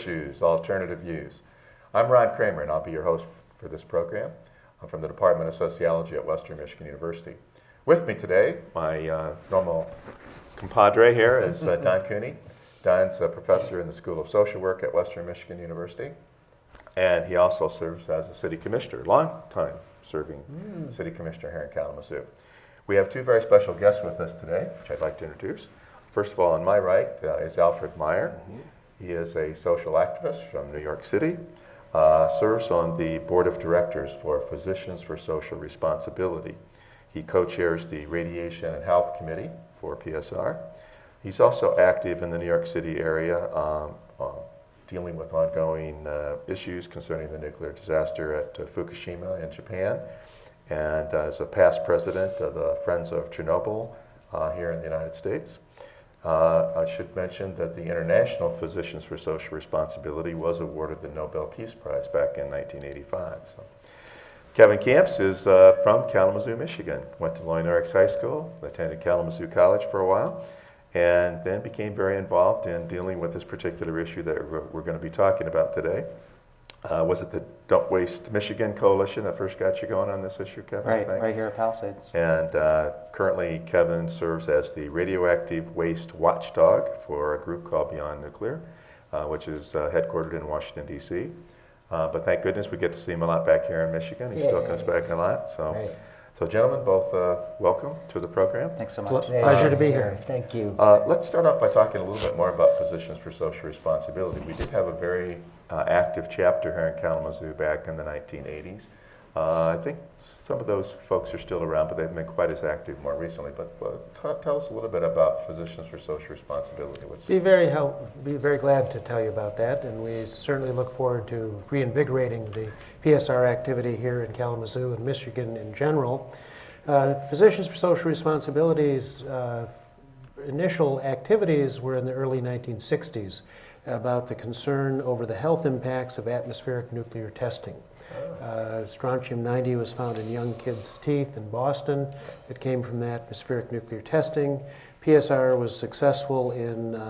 issues, alternative views. I'm Ron Kramer, and I'll be your host for this program. I'm from the Department of Sociology at Western Michigan University. With me today, my normal compadre here is Don Cooney. Don's a professor in the School of Social Work at Western Michigan University, and he also serves as a city commissioner, long-time serving city commissioner here in Kalamazoo. We have two very special guests with us today, which I'd like to introduce. First of all, on my right is Alfred Meyer. He is a social activist from New York City, serves on the board of directors for Physicians for Social Responsibility. He co-chairs the Radiation and Health Committee for PSR. He's also active in the New York City area, dealing with ongoing issues concerning the nuclear disaster at Fukushima in Japan, and as a past president of the Friends of Chernobyl here in the United States. I should mention that the International Physicians for Social Responsibility was awarded the Nobel Peace Prize back in 1985. So. Kevin Kamps is from Kalamazoo, Michigan. Went to Loyola Norix High School, attended Kalamazoo College for a while, and then became very involved in dealing with this particular issue that we're going to be talking about today. Was it the Don't Waste Michigan Coalition that first got you going on this issue, Kevin? Right here at Palisades. And currently Kevin serves as the radioactive waste watchdog for a group called Beyond Nuclear, which is headquartered in Washington, D.C. But thank goodness we get to see him a lot back here in Michigan. He still comes back a lot. So gentlemen, both welcome to the program. Thanks so much. Pleasure to be here. Thank you. Let's start off by talking a little bit more about Physicians for Social Responsibility. We did have a very active chapter here in Kalamazoo back in the 1980s. I think some of those folks are still around, but they've been quite as active more recently. But tell us a little bit about Physicians for Social Responsibility. Be very glad to tell you about that, and we certainly look forward to reinvigorating the PSR activity here in Kalamazoo and Michigan in general. Physicians for Social Responsibility's initial activities were in the early 1960s about the concern over the health impacts of atmospheric nuclear testing. Strontium-90 was found in young kids' teeth in Boston. It came from the atmospheric nuclear testing. PSR was successful in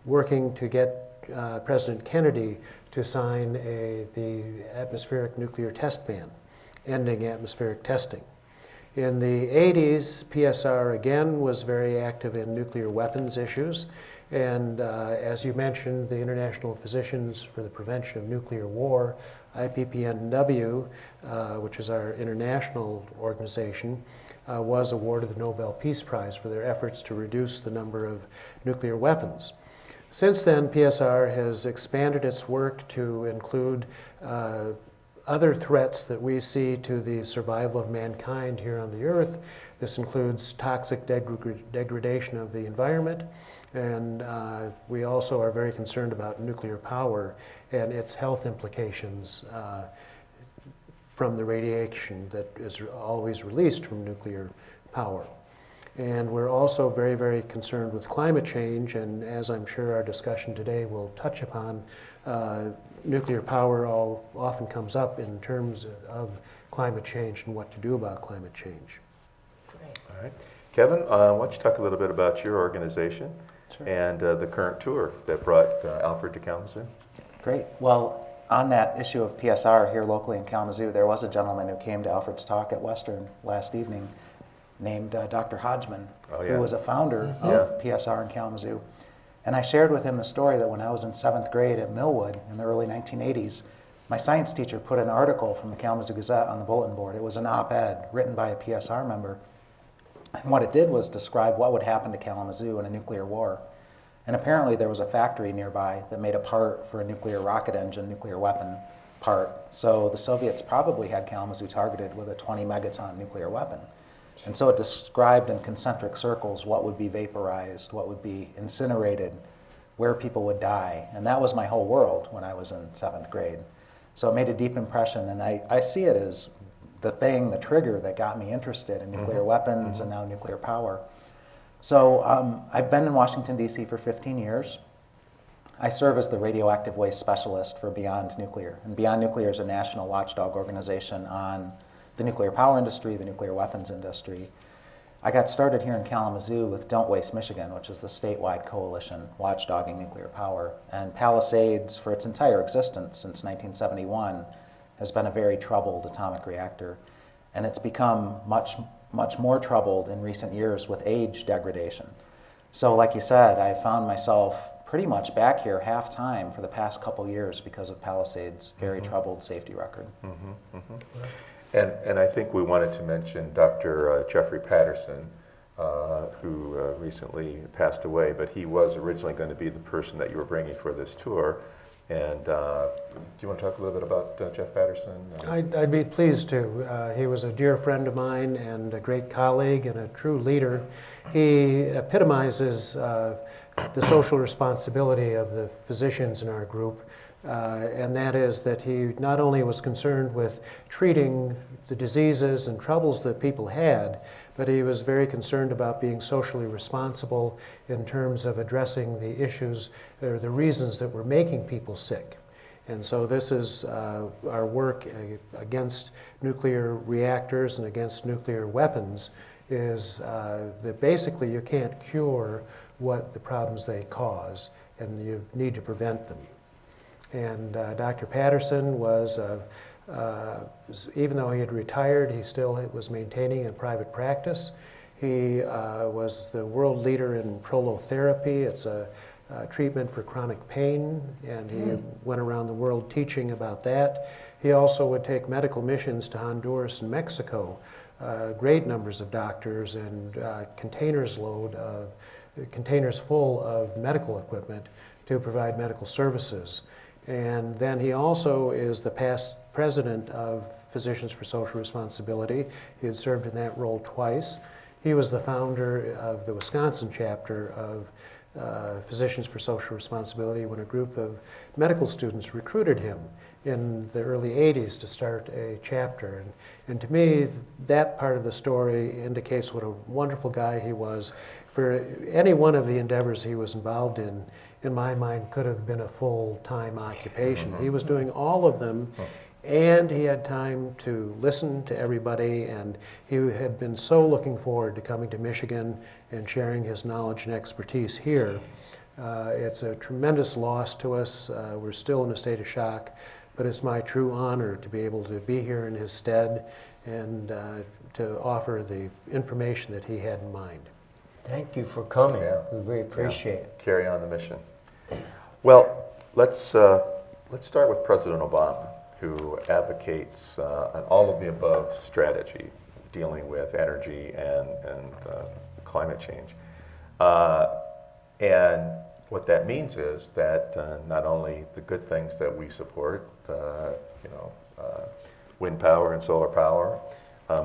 working to get President Kennedy to sign the atmospheric nuclear test ban, ending atmospheric testing. In the 80s, PSR again was very active in nuclear weapons issues. And as you mentioned, the International Physicians for the Prevention of Nuclear War, IPPNW, which is our international organization, was awarded the Nobel Peace Prize for their efforts to reduce the number of nuclear weapons. Since then, PSR has expanded its work to include other threats that we see to the survival of mankind here on the Earth. This includes toxic degradation of the environment, and we also are very concerned about nuclear power and its health implications from the radiation that is always released from nuclear power. And we're also very, very concerned with climate change, and as I'm sure our discussion today will touch upon, nuclear power often comes up in terms of climate change and what to do about climate change. Great. All right. Kevin, why don't you talk a little bit about your organization and the current tour that brought Alfred to Kalamazoo? Great. Well, on that issue of PSR here locally in Kalamazoo, there was a gentleman who came to Alfred's talk at Western last evening named Dr. Hodgman, who was a founder of PSR in Kalamazoo. And I shared with him the story that when I was in 7th grade at Millwood in the early 1980s, my science teacher put an article from the Kalamazoo Gazette on the bulletin board. It was an op-ed written by a PSR member. And what it did was describe what would happen to Kalamazoo in a nuclear war. And apparently there was a factory nearby that made a part for a nuclear rocket engine, nuclear weapon part. So the Soviets probably had Kalamazoo targeted with a 20 megaton nuclear weapon. And so it described in concentric circles what would be vaporized, what would be incinerated, where people would die. And that was my whole world when I was in 7th grade. So it made a deep impression, and I see it as the trigger that got me interested in nuclear weapons and now nuclear power. So I've been in Washington, D.C. for 15 years. I serve as the radioactive waste specialist for Beyond Nuclear. And Beyond Nuclear is a national watchdog organization on the nuclear power industry, the nuclear weapons industry. I got started here in Kalamazoo with Don't Waste Michigan, which is the statewide coalition watchdogging nuclear power. And Palisades, for its entire existence since 1971, has been a very troubled atomic reactor. And it's become much more troubled in recent years with age degradation. So like you said, I found myself pretty much back here half-time for the past couple years because of Palisades' very troubled safety record. And I think we wanted to mention Dr. Jeffrey Patterson, who recently passed away, but he was originally going to be the person that you were bringing for this tour. And do you want to talk a little bit about Jeff Patterson? I'd be pleased to. He was a dear friend of mine and a great colleague and a true leader. He epitomizes the social responsibility of the physicians in our group, and that is that he not only was concerned with treating the diseases and troubles that people had, but he was very concerned about being socially responsible in terms of addressing the issues or the reasons that were making people sick. And so this is our work against nuclear reactors and against nuclear weapons is that basically you can't cure what the problems they cause, and you need to prevent them. And Dr. Patterson was, even though he had retired, he still was maintaining a private practice. He was the world leader in prolotherapy. It's a treatment for chronic pain, and he went around the world teaching about that. He also would take medical missions to Honduras and Mexico, great numbers of doctors and containers full of medical equipment to provide medical services. And then he also is the past president of Physicians for Social Responsibility. He had served in that role twice. He was the founder of the Wisconsin chapter of Physicians for Social Responsibility when a group of medical students recruited him in the early 80s to start a chapter. And to me, that part of the story indicates what a wonderful guy he was. For any one of the endeavors he was involved in my mind, could have been a full-time occupation. He was doing all of them, and he had time to listen to everybody, and he had been so looking forward to coming to Michigan and sharing his knowledge and expertise here. It's a tremendous loss to us. We're still in a state of shock, but it's my true honor to be able to be here in his stead and to offer the information that he had in mind. Thank you for coming. We really appreciate it. Carry on the mission. Well, let's start with President Obama, who advocates an all-of-the-above strategy dealing with energy and climate change. And what that means is that not only the good things that we support, wind power and solar power,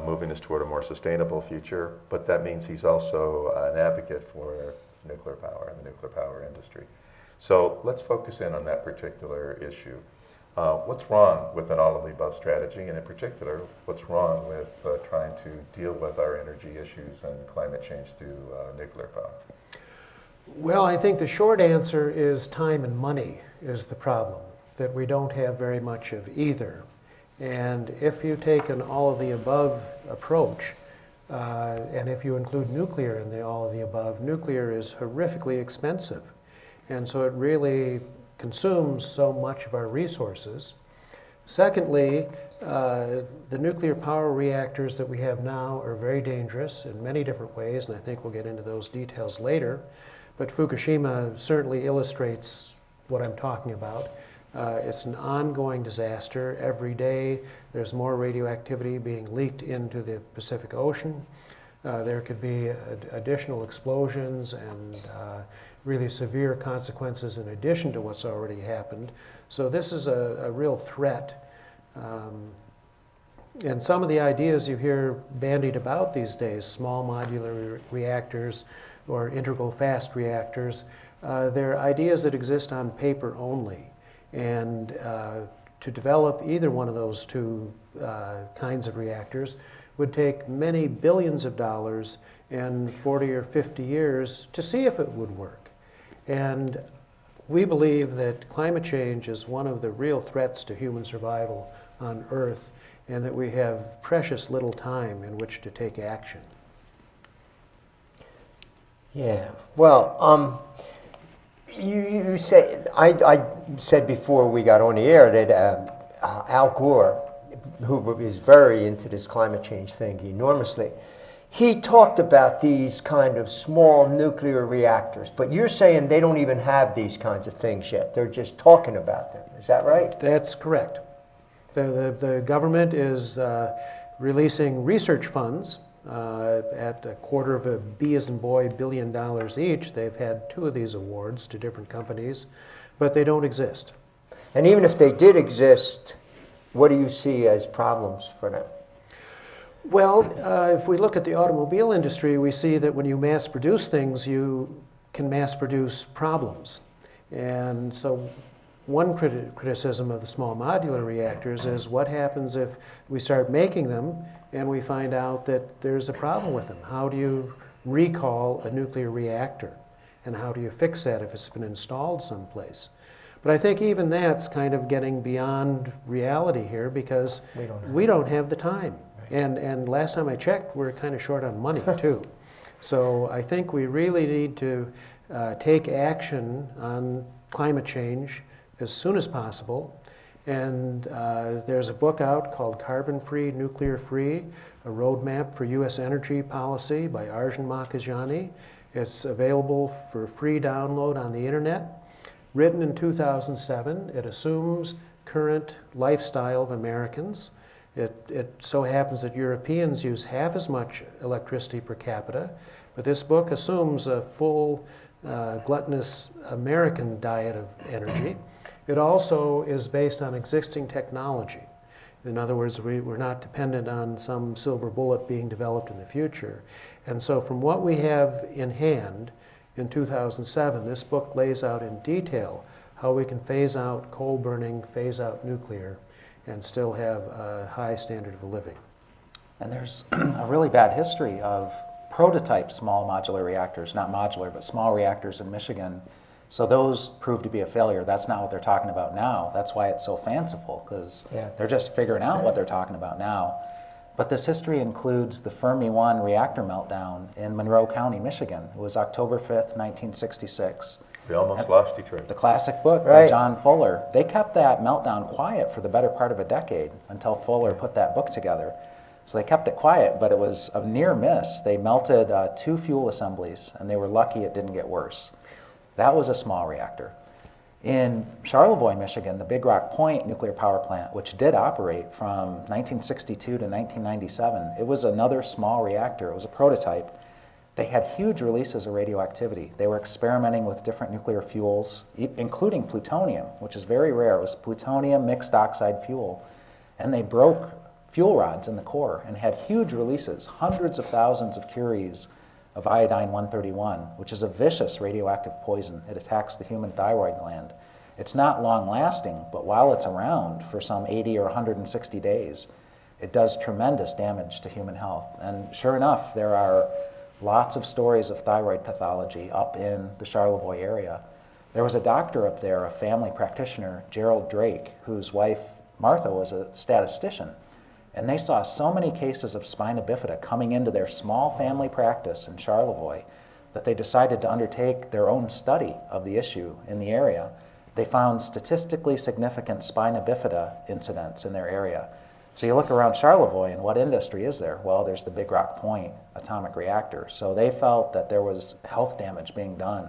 moving us toward a more sustainable future, but that means he's also an advocate for nuclear power and the nuclear power industry. So let's focus in on that particular issue. What's wrong with an all-of-the-above strategy, and in particular, what's wrong with trying to deal with our energy issues and climate change through nuclear power? Well, I think the short answer is time and money is the problem, that we don't have very much of either. And if you take an all-of-the-above approach, and if you include nuclear in the all-of-the-above, nuclear is horrifically expensive. And so it really consumes so much of our resources. Secondly, the nuclear power reactors that we have now are very dangerous in many different ways, and I think we'll get into those details later. But Fukushima certainly illustrates what I'm talking about. It's an ongoing disaster. Every day there's more radioactivity being leaked into the Pacific Ocean. There could be additional explosions and really severe consequences in addition to what's already happened. So this is a real threat. And some of the ideas you hear bandied about these days, small modular reactors or integral fast reactors, they're ideas that exist on paper only. And to develop either one of those two kinds of reactors would take many billions of dollars and 40 or 50 years to see if it would work. And we believe that climate change is one of the real threats to human survival on Earth, and that we have precious little time in which to take action. Yeah. Well, you say I said before we got on the air that Al Gore, who is very into this climate change thing enormously, he talked about these kind of small nuclear reactors. But you're saying they don't even have these kinds of things yet. They're just talking about them. Is that right? That's correct. The government is releasing research funds at $250 billion each. They've had 2 of these awards to different companies, but they don't exist. And even if they did exist, what do you see as problems for them? Well, if we look at the automobile industry, we see that when you mass produce things, you can mass produce problems. And so one criticism of the small modular reactors is what happens if we start making them and we find out that there's a problem with them? How do you recall a nuclear reactor? And how do you fix that if it's been installed someplace? But I think even that's kind of getting beyond reality here because we don't have the time. And last time I checked, we're kind of short on money too. So I think we really need to take action on climate change as soon as possible. And there's a book out called Carbon Free, Nuclear Free, a roadmap for U.S. energy policy by Arjun Makhijani. It's available for free download on the internet. Written in 2007, it assumes current lifestyle of Americans. It so happens that Europeans use half as much electricity per capita, but this book assumes a full gluttonous American diet of energy. It also is based on existing technology. In other words, we're not dependent on some silver bullet being developed in the future. And so from what we have in hand in 2007, this book lays out in detail how we can phase out coal burning, phase out nuclear, and still have a high standard of living. And there's a really bad history of prototype small modular reactors, not modular, but small reactors in Michigan. So those proved to be a failure. That's not what they're talking about now. That's why it's so fanciful, because they're just figuring out what they're talking about now. But this history includes the Fermi 1 reactor meltdown in Monroe County, Michigan. It was October 5th, 1966. We almost lost Detroit. The classic book by John Fuller. They kept that meltdown quiet for the better part of a decade until Fuller put that book together. So they kept it quiet, but it was a near miss. They melted 2 fuel assemblies, and they were lucky it didn't get worse. That was a small reactor. In Charlevoix, Michigan, the Big Rock Point nuclear power plant, which did operate from 1962 to 1997, it was another small reactor. It was a prototype. They had huge releases of radioactivity. They were experimenting with different nuclear fuels, including plutonium, which is very rare. It was plutonium mixed oxide fuel. And they broke fuel rods in the core and had huge releases, hundreds of thousands of curies of iodine-131, which is a vicious radioactive poison. It attacks the human thyroid gland. It's not long-lasting, but while it's around for some 80 or 160 days, it does tremendous damage to human health. And sure enough, there are lots of stories of thyroid pathology up in the Charlevoix area. There was a doctor up there, a family practitioner, Gerald Drake, whose wife, Martha, was a statistician. And they saw so many cases of spina bifida coming into their small family practice in Charlevoix that they decided to undertake their own study of the issue in the area. They found statistically significant spina bifida incidents in their area. So you look around Charlevoix, and what industry is there? Well, there's the Big Rock Point atomic reactor. So they felt that there was health damage being done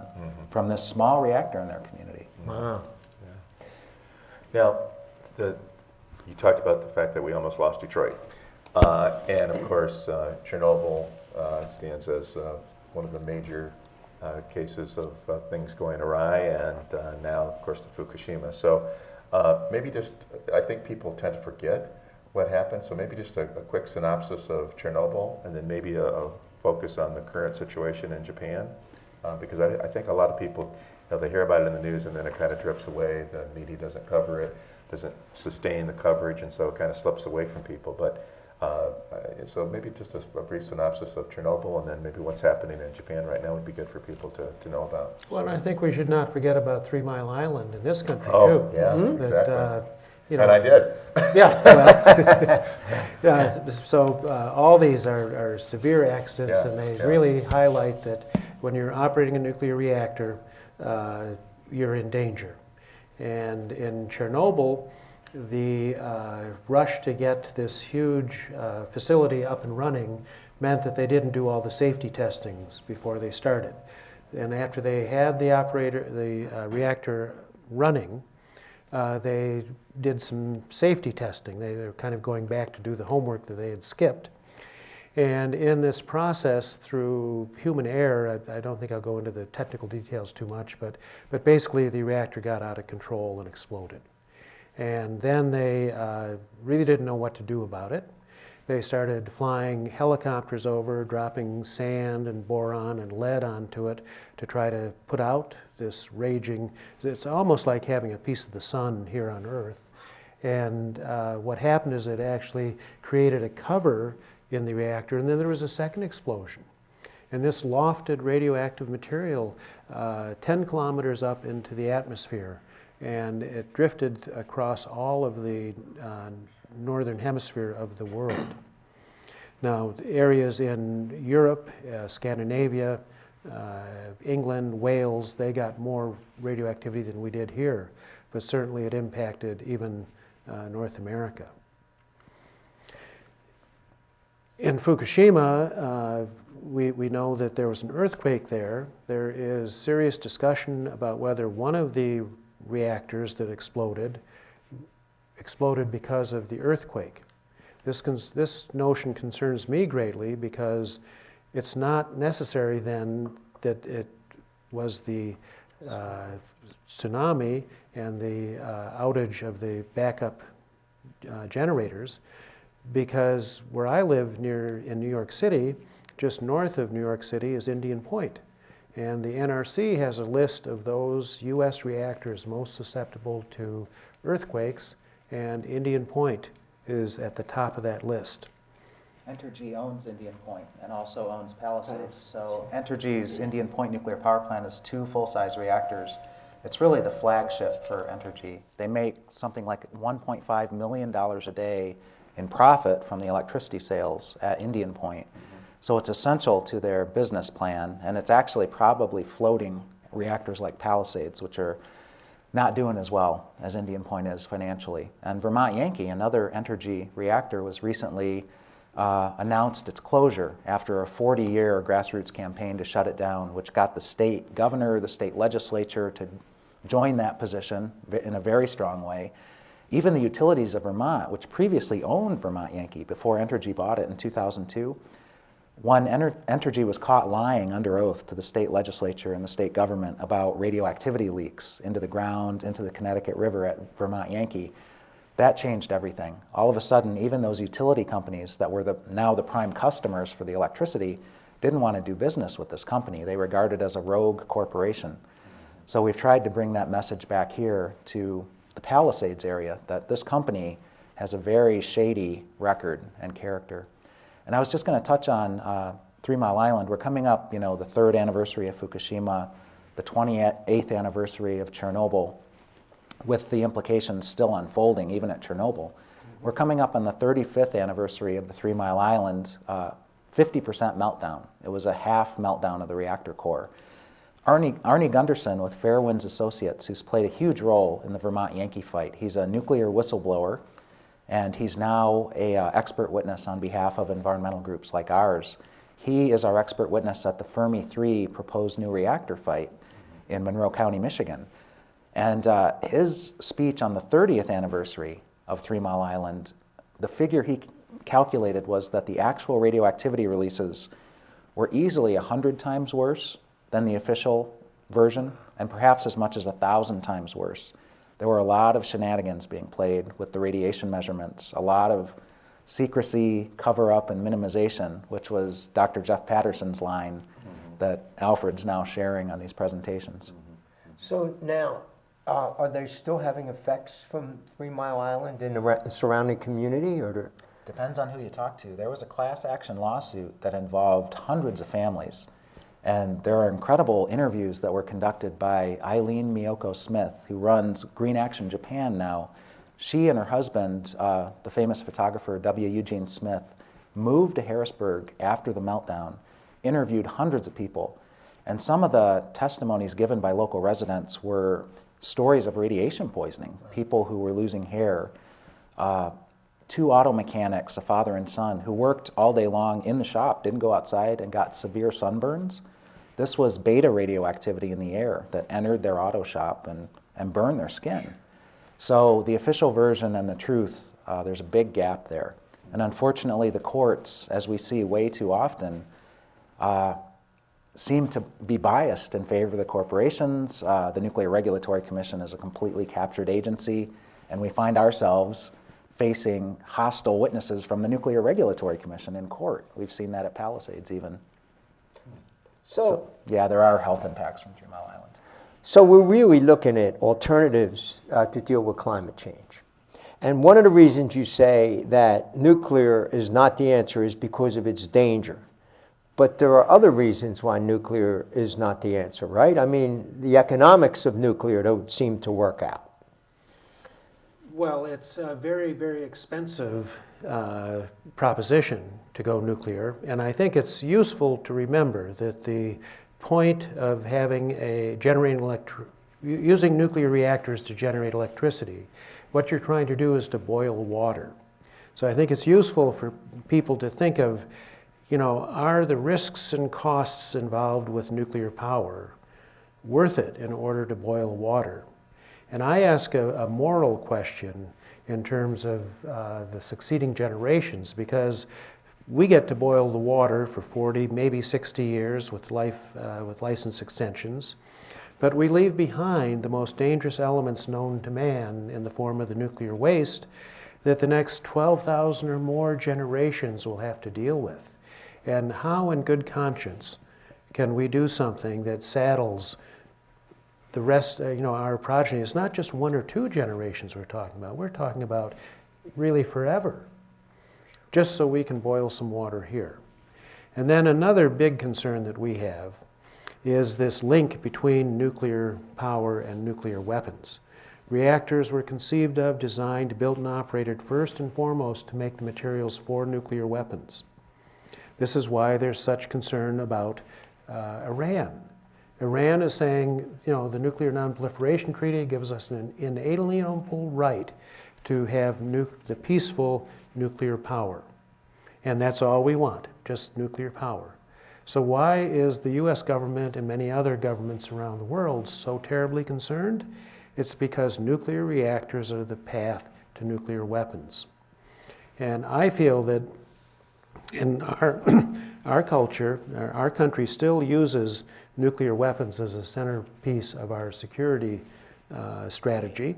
from this small reactor in their community. Wow. Yeah. Now, you talked about the fact that we almost lost Detroit. And of course, Chernobyl stands as one of the major cases of things going awry, and now, of course, the Fukushima. So maybe just, I think people tend to forget what happened, so maybe just a quick synopsis of Chernobyl, and then maybe a focus on the current situation in Japan, because I think a lot of people, they hear about it in the news and then it kind of drifts away, the media doesn't cover it, doesn't sustain the coverage, and so it kind of slips away from people. But so maybe just a brief synopsis of Chernobyl, and then maybe what's happening in Japan right now would be good for people to know about. Well, and I think we should not forget about 3-Mile Island in this country, too. Yeah, exactly. You know, and I did. Yeah, well, yeah, so all these are severe accidents, and they really highlight that when you're operating a nuclear reactor, you're in danger. And in Chernobyl, the rush to get this huge facility up and running meant that they didn't do all the safety testings before they started. And after they had the reactor running, they did some safety testing. They were kind of going back to do the homework that they had skipped. And in this process, through human error, I don't think I'll go into the technical details too much, but basically the reactor got out of control and exploded. And then they really didn't know what to do about it. They started flying helicopters over, dropping sand and boron and lead onto it to try to put out this raging. It's almost like having a piece of the sun here on Earth. And what happened is it actually created a cover in the reactor, and then there was a second explosion. And this lofted radioactive material 10 kilometers up into the atmosphere, and it drifted across all of the northern hemisphere of the world. Now, areas in Europe, Scandinavia, England, Wales, they got more radioactivity than we did here, but certainly it impacted even North America. In Fukushima, we know that there was an earthquake there. There is serious discussion about whether one of the reactors that exploded because of the earthquake. This notion concerns me greatly because it's not necessary then that it was the tsunami and the outage of the backup generators, because where I live in New York City, just north of New York City is Indian Point. And the NRC has a list of those U.S. reactors most susceptible to earthquakes, and Indian Point is at the top of that list. Entergy owns Indian Point and also owns Palisades. So Entergy's Indian Point nuclear power plant is 2 full-size reactors. It's really the flagship for Entergy. They make something like $1.5 million a day in profit from the electricity sales at Indian Point. So it's essential to their business plan, and it's actually probably floating reactors like Palisades, which are not doing as well as Indian Point is financially. And Vermont Yankee, another Entergy reactor, was recently announced its closure after a 40-year grassroots campaign to shut it down, which got the state governor, the state legislature to join that position in a very strong way. Even the utilities of Vermont, which previously owned Vermont Yankee before Entergy bought it in 2002, when Entergy was caught lying under oath to the state legislature and the state government about radioactivity leaks into the ground, into the Connecticut River at Vermont Yankee, that changed everything. All of a sudden, even those utility companies that were now the prime customers for the electricity didn't want to do business with this company. They regarded it as a rogue corporation. So we've tried to bring that message back here to the Palisades area, that this company has a very shady record and character. And I was just going to touch on 3 Mile Island. We're coming up, the 3rd anniversary of Fukushima, the 28th anniversary of Chernobyl, with the implications still unfolding, even at Chernobyl. We're coming up on the 35th anniversary of the 3 Mile Island 50% meltdown. It was a half meltdown of the reactor core. Arnie Gunderson with Fairwinds Associates, who's played a huge role in the Vermont Yankee fight. He's a nuclear whistleblower, and he's now an expert witness on behalf of environmental groups like ours. He is our expert witness at the Fermi 3 proposed new reactor fight in Monroe County, Michigan. And his speech on the 30th anniversary of 3 Mile Island, the figure he calculated was that the actual radioactivity releases were easily 100 times worse than the official version, and perhaps as much as 1,000 times worse. There were a lot of shenanigans being played with the radiation measurements, a lot of secrecy, cover-up, and minimization, which was Dr. Jeff Patterson's line that Alfred's now sharing on these presentations. So now, are they still having effects from 3 Mile Island in the surrounding community? Or Depends on who you talk to. There was a class action lawsuit that involved hundreds of families. And there are incredible interviews that were conducted by Eileen Miyoko-Smith, who runs Green Action Japan now. She and her husband, the famous photographer W. Eugene Smith, moved to Harrisburg after the meltdown, interviewed hundreds of people, And some of the testimonies given by local residents were stories of radiation poisoning, people who were losing hair. Two auto mechanics, a father and son, who worked all day long in the shop, didn't go outside, and got severe sunburns. This was beta radioactivity in the air that entered their auto shop and burned their skin. So the official version and the truth, there's a big gap there. And unfortunately, the courts, as we see way too often, seem to be biased in favor of the corporations. The Nuclear Regulatory Commission is a completely captured agency, and we find ourselves facing hostile witnesses from the Nuclear Regulatory Commission in court. We've seen that at Palisades even. So yeah, there are health impacts from 3-Mile Island. So we're really looking at alternatives to deal with climate change. And one of the reasons you say that nuclear is not the answer is because of its danger. But there are other reasons why nuclear is not the answer, right? I mean, the economics of nuclear don't seem to work out. Well, it's a very, very expensive proposition to go nuclear, and I think it's useful to remember that the point of having using nuclear reactors to generate electricity, what you're trying to do is to boil water. So I think it's useful for people to think of, are the risks and costs involved with nuclear power worth it in order to boil water? And I ask a moral question in terms of the succeeding generations, because we get to boil the water for 40, maybe 60 years with license extensions, but we leave behind the most dangerous elements known to man in the form of the nuclear waste that the next 12,000 or more generations will have to deal with. And how in good conscience can we do something that saddles the rest, our progeny? Is not just 1 or 2 generations we're talking about. We're talking about really forever, just so we can boil some water here. And then another big concern that we have is this link between nuclear power and nuclear weapons. Reactors were conceived of, designed, built, and operated first and foremost to make the materials for nuclear weapons. This is why there's such concern about Iran. Iran is saying, the Nuclear Non-Proliferation Treaty gives us an inalienable right to have the peaceful nuclear power. And that's all we want, just nuclear power. So why is the US government and many other governments around the world so terribly concerned? It's because nuclear reactors are the path to nuclear weapons. And I feel that in our culture, our country still uses nuclear weapons as a centerpiece of our security strategy,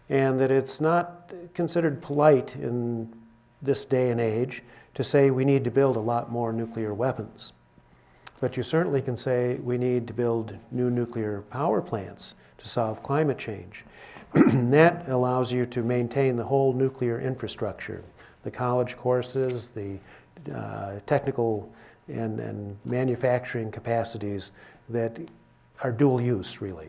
and that it's not considered polite in this day and age to say we need to build a lot more nuclear weapons. But you certainly can say we need to build new nuclear power plants to solve climate change. That allows you to maintain the whole nuclear infrastructure, the college courses, the technical and manufacturing capacities that are dual use, really.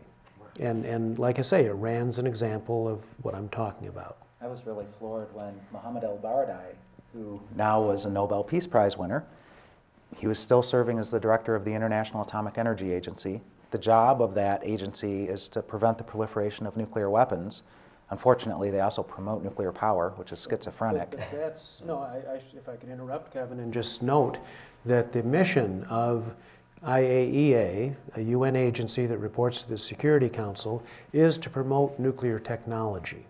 And like I say, Iran's an example of what I'm talking about. I was really floored when Mohamed ElBaradei, who now was a Nobel Peace Prize winner, he was still serving as the director of the International Atomic Energy Agency. The job of that agency is to prevent the proliferation of nuclear weapons. Unfortunately, they also promote nuclear power, which is schizophrenic. But that's, if I can interrupt, Kevin, and just note that the mission of IAEA, a UN agency that reports to the Security Council, is to promote nuclear technology.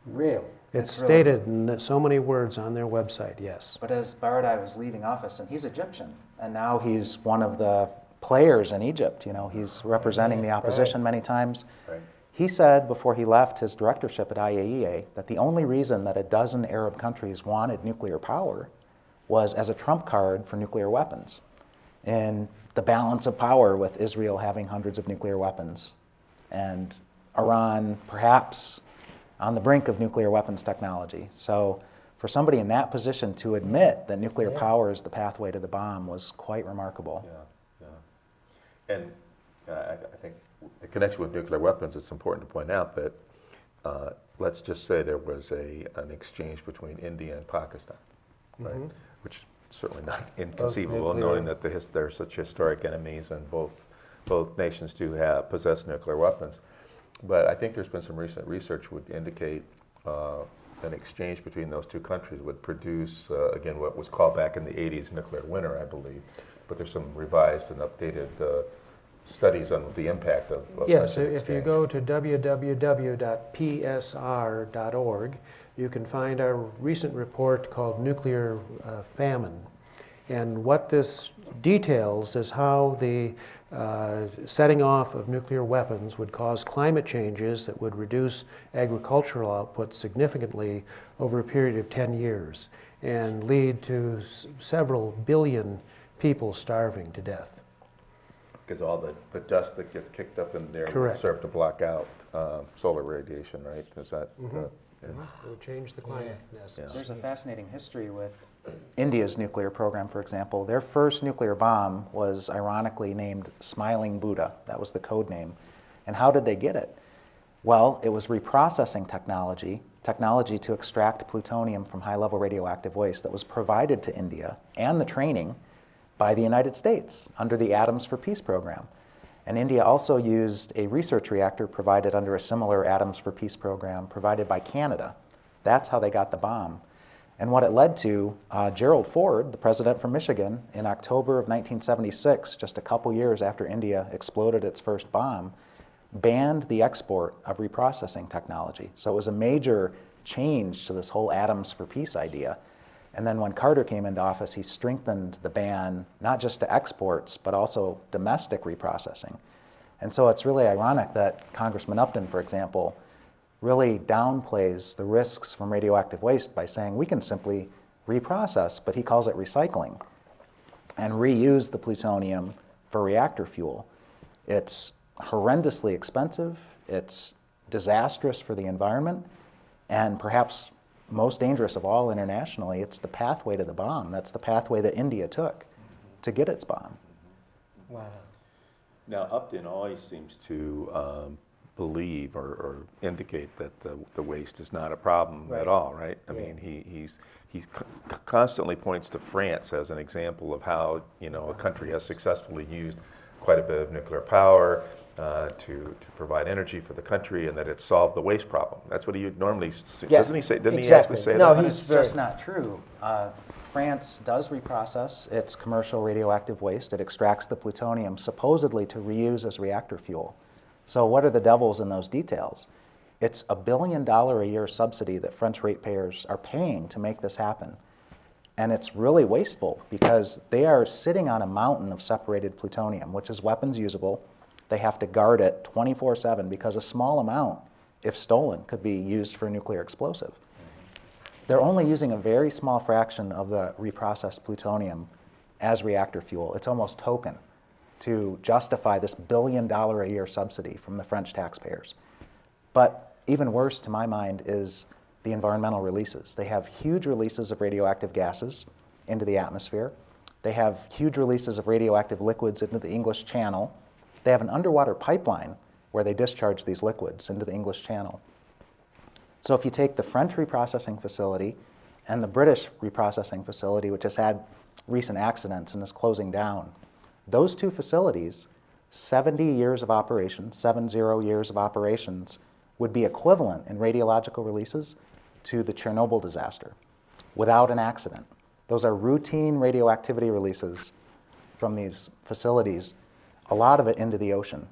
Really? It's stated in so many words on their website, yes. But as Baradei was leaving office, and he's Egyptian, and now he's one of the players in Egypt, he's representing the opposition many times. Right. He said before he left his directorship at IAEA that the only reason that a dozen Arab countries wanted nuclear power was as a trump card for nuclear weapons. And the balance of power with Israel having hundreds of nuclear weapons and Iran perhaps on the brink of nuclear weapons technology. So for somebody in that position to admit that nuclear power is the pathway to the bomb was quite remarkable. Yeah. And I think the connection with nuclear weapons, it's important to point out that let's just say there was an exchange between India and Pakistan, right? Which certainly not inconceivable, nuclear. knowing that they're such historic enemies, and both nations do possess nuclear weapons. But I think there's been some recent research would indicate an exchange between those two countries would produce, again, what was called back in the 80s nuclear winter, I believe. But there's some revised and updated studies on the impact of Yes, such an if you exchange. go to www.psr.org, you can find our recent report called Nuclear Famine. And what this details is how the setting off of nuclear weapons would cause climate changes that would reduce agricultural output significantly over a period of 10 years and lead to several billion people starving to death. Because all the dust that gets kicked up in there would Correct. serve to block out solar radiation, right? Is that? It would change the climate, in essence. There's a fascinating history with India's nuclear program, for example. Their first nuclear bomb was ironically named Smiling Buddha. That was the code name. And how did they get it? Well, it was reprocessing technology to extract plutonium from high-level radioactive waste that was provided to India, and the training by the United States under the Atoms for Peace program. And India also used a research reactor provided under a similar Atoms for Peace program provided by Canada. That's how they got the bomb. And what it led to, Gerald Ford, the president from Michigan, in October of 1976, just a couple years after India exploded its first bomb, banned the export of reprocessing technology. So it was a major change to this whole Atoms for Peace idea. And then when Carter came into office, he strengthened the ban, not just to exports, but also domestic reprocessing. And so it's really ironic that Congressman Upton, for example, really downplays the risks from radioactive waste by saying we can simply reprocess, but he calls it recycling, and reuse the plutonium for reactor fuel. It's horrendously expensive, it's disastrous for the environment, and perhaps most dangerous of all internationally, it's the pathway to the bomb. That's the pathway that India took to get its bomb. Wow. Now, Upton always seems to believe or indicate that the waste is not a problem at all, right? I mean, he constantly points to France as an example of how, you know, a country has successfully used quite a bit of nuclear power to provide energy for the country, and that it solved the waste problem. That's what he normally say. Yeah, doesn't he say? Didn't exactly. he actually say No, that? But it's just not true. France does reprocess its commercial radioactive waste. It extracts the plutonium supposedly to reuse as reactor fuel. So what are the devils in those details? It's $1 billion a year subsidy that French ratepayers are paying to make this happen. And it's really wasteful because they are sitting on a mountain of separated plutonium, which is weapons usable. They have to guard it 24/7 because a small amount, if stolen, could be used for a nuclear explosive. They're only using a very small fraction of the reprocessed plutonium as reactor fuel. It's almost token to justify this $1 billion a year subsidy from the French taxpayers. But even worse, to my mind, is the environmental releases. They have huge releases of radioactive gases into the atmosphere. They have huge releases of radioactive liquids into the English Channel. They have an underwater pipeline where they discharge these liquids into the English Channel. So if you take the French reprocessing facility and the British reprocessing facility, which has had recent accidents and is closing down, those two facilities, 70 years of operation, 70 years of operations, would be equivalent in radiological releases to the Chernobyl disaster without an accident. Those are routine radioactivity releases from these facilities, a lot of it into the ocean.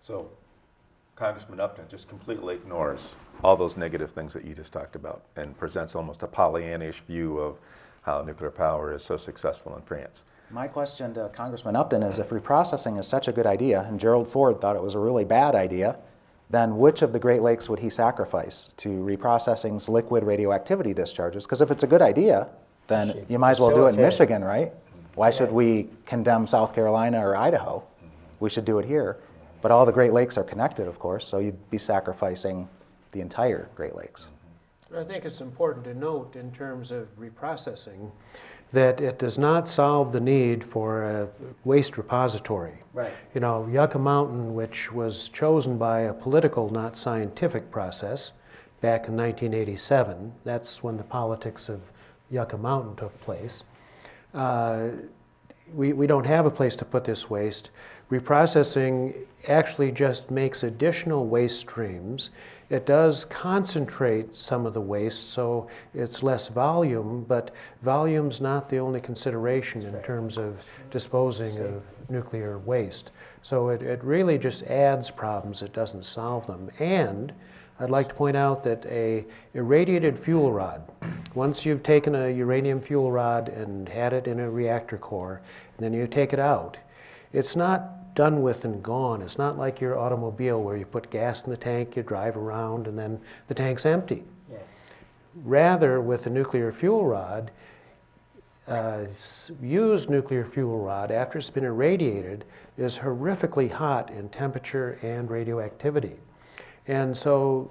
So, Congressman Upton just completely ignores all those negative things that you just talked about and presents almost a Pollyannish view of how nuclear power is so successful in France. My question to Congressman Upton is, if reprocessing is such a good idea, and Gerald Ford thought it was a really bad idea, then which of the Great Lakes would he sacrifice to reprocessing's liquid radioactivity discharges? Because if it's a good idea, then you might as well do it in Michigan, right? Why should we condemn South Carolina or Idaho? We should do it here. But all the Great Lakes are connected, of course, so you'd be sacrificing the entire Great Lakes. I think it's important to note in terms of reprocessing that it does not solve the need for a waste repository. Right. You know, Yucca Mountain, which was chosen by a political, not scientific process back in 1987, that's when the politics of Yucca Mountain took place. We don't have a place to put this waste. Reprocessing actually just makes additional waste streams. It does concentrate some of the waste, so it's less volume, but volume's not the only consideration in terms of disposing of nuclear waste. So it really just adds problems, it doesn't solve them. And I'd like to point out that a irradiated fuel rod, once you've taken a uranium fuel rod and had it in a reactor core, and then you take it out, it's not done with and gone. It's not like your automobile where you put gas in the tank, you drive around, and then the tank's empty. Yeah. Rather, with a nuclear fuel rod, used nuclear fuel rod, after it's been irradiated, is horrifically hot in temperature and radioactivity. And so,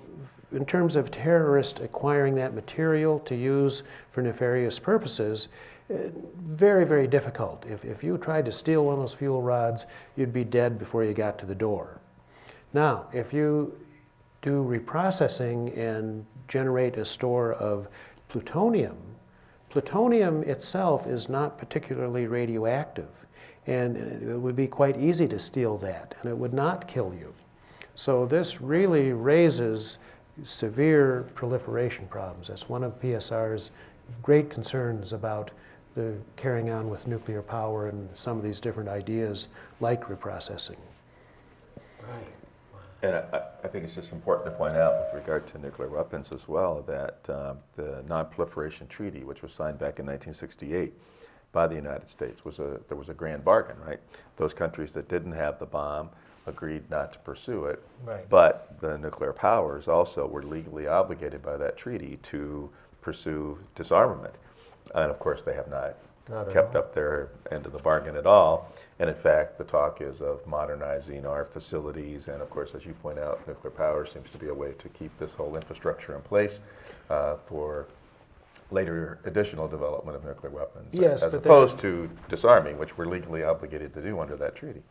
in terms of terrorists acquiring that material to use for nefarious purposes, very, very difficult. If you tried to steal one of those fuel rods, you'd be dead before you got to the door. Now, if you do reprocessing and generate a store of plutonium, plutonium itself is not particularly radioactive, and it would be quite easy to steal that, and it would not kill you. So this really raises severe proliferation problems. That's one of PSR's great concerns about the carrying on with nuclear power and some of these different ideas like reprocessing. Right. And I think it's just important to point out with regard to nuclear weapons as well that the Non-Proliferation Treaty, which was signed back in 1968 by the United States, there was a grand bargain, right? Those countries that didn't have the bomb agreed not to pursue it, Right. but the nuclear powers also were legally obligated by that treaty to pursue disarmament. And of course, they have not kept up their end of the bargain at all. And in fact, the talk is of modernizing our facilities. And of course, as you point out, nuclear power seems to be a way to keep this whole infrastructure in place for later additional development of nuclear weapons, Yes, as but opposed to disarming, which we're legally obligated to do under that treaty.